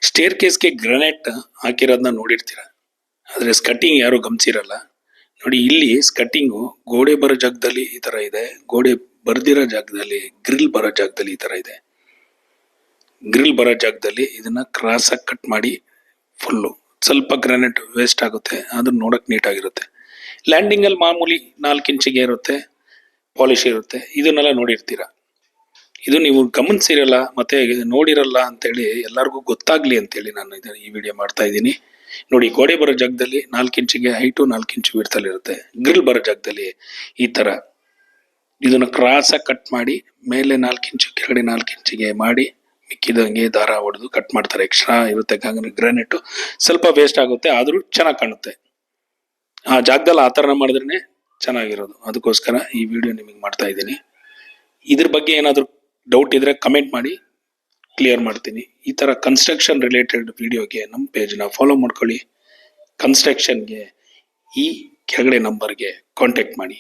Stair ಕೇಸ್ಗೆ granite ಹಾಕಿರೋದನ್ನ ನೋಡಿರ್ತೀರ, ಆದ್ರೆ ಸ್ಕಟ್ಟಿಂಗ್ ಯಾರು ಗಮನಿಸಿರಲ್ಲ. ನೋಡಿ ಇಲ್ಲಿ ಸ್ಕಟ್ಟಿಂಗು ಗೋಡೆ ಬರೋ ಜಾಗದಲ್ಲಿ ಈ ತರ ಇದೆ, ಗೋಡೆ ಬರ್ದಿರೋ ಜಾಗದಲ್ಲಿ ಗ್ರಿಲ್ ಬರೋ ಜಾಗದಲ್ಲಿ ಈ ತರ ಇದೆ. ಗ್ರಿಲ್ ಬರೋ ಜಾಗದಲ್ಲಿ ಇದನ್ನ ಕ್ರಾಸ್ ಆಗಿ ಕಟ್ ಮಾಡಿ ಫುಲ್ಲು ಸ್ವಲ್ಪ ಗ್ರಾನೈಟ್ ವೇಸ್ಟ್ ಆಗುತ್ತೆ, ಅದನ್ನ ನೋಡಕ್ ನೀಟ್ ಆಗಿರುತ್ತೆ. ಲ್ಯಾಂಡಿಂಗ್ ಅಲ್ಲಿ ಮಾಮೂಲಿ 4 ಇಂಚಿಗೆ ಇರುತ್ತೆ, ಪಾಲಿಶ್ ಇರುತ್ತೆ, ಇದನ್ನೆಲ್ಲ ನೋಡಿರ್ತೀರ. ಇದು ನೀವು ಗಮನಿಸಿರಲ್ಲ ಮತ್ತೆ ನೋಡಿರಲ್ಲ ಅಂತೇಳಿ ಎಲ್ಲರಿಗೂ ಗೊತ್ತಾಗ್ಲಿ ಅಂತೇಳಿ ನಾನು ಈ ವಿಡಿಯೋ ಮಾಡ್ತಾ ಇದ್ದೀನಿ. ನೋಡಿ ಗೋಡೆ ಬರೋ ಜಾಗದಲ್ಲಿ 4 ಇಂಚಿಗೆ ಹೈಟು 4 ಇಂಚು ವಿಡ್ತಲ್ಲಿ ಇರುತ್ತೆ. ಗ್ರಿಲ್ ಬರೋ ಜಾಗದಲ್ಲಿ ಈ ತರ ಇದನ್ನ ಕ್ರಾಸ್ ಆಗಿ ಕಟ್ ಮಾಡಿ ಮೇಲೆ 4 ಇಂಚು ಕೆಳಗಡೆ 4 ಇಂಚಿಗೆ ಮಾಡಿ ಮಿಕ್ಕಿದಂಗೆ ದಾರ ಹೊಡೆದು ಕಟ್ ಮಾಡ್ತಾರೆ. ಎಕ್ಸ್ಟ್ರಾ ಇರುತ್ತೆ ಗ್ರಾನೈಟ್, ಸ್ವಲ್ಪ ವೇಸ್ಟ್ ಆಗುತ್ತೆ ಆದ್ರೂ ಚೆನ್ನಾಗಿ ಕಾಣುತ್ತೆ. ಆ ಜಾಗದಲ್ಲಿ ಆ ತರ ಮಾಡಿದ್ರೇನೆ ಚೆನ್ನಾಗಿರೋದು. ಅದಕ್ಕೋಸ್ಕರ ಈ ವಿಡಿಯೋ ನಿಮಗೆ ಮಾಡ್ತಾ ಇದ್ದೀನಿ. ಇದ್ರ ಬಗ್ಗೆ ಏನಾದ್ರು ಡೌಟ್ ಇದ್ರೆ ಕಮೆಂಟ್ ಮಾಡಿ, ಕ್ಲಿಯರ್ ಮಾಡ್ತೀನಿ. ಈ ತರ ಕನ್ಸ್ಟ್ರಕ್ಷನ್ ರಿಲೇಟೆಡ್ ವಿಡಿಯೋಗೆ ನಮ್ಮ ಪೇಜ್ನ ಫಾಲೋ ಮಾಡ್ಕೊಳ್ಳಿ. ಕನ್ಸ್ಟ್ರಕ್ಷನ್ಗೆ ಈ ಕೆಳಗಡೆ ನಂಬರ್ಗೆ ಕಾಂಟ್ಯಾಕ್ಟ್ ಮಾಡಿ.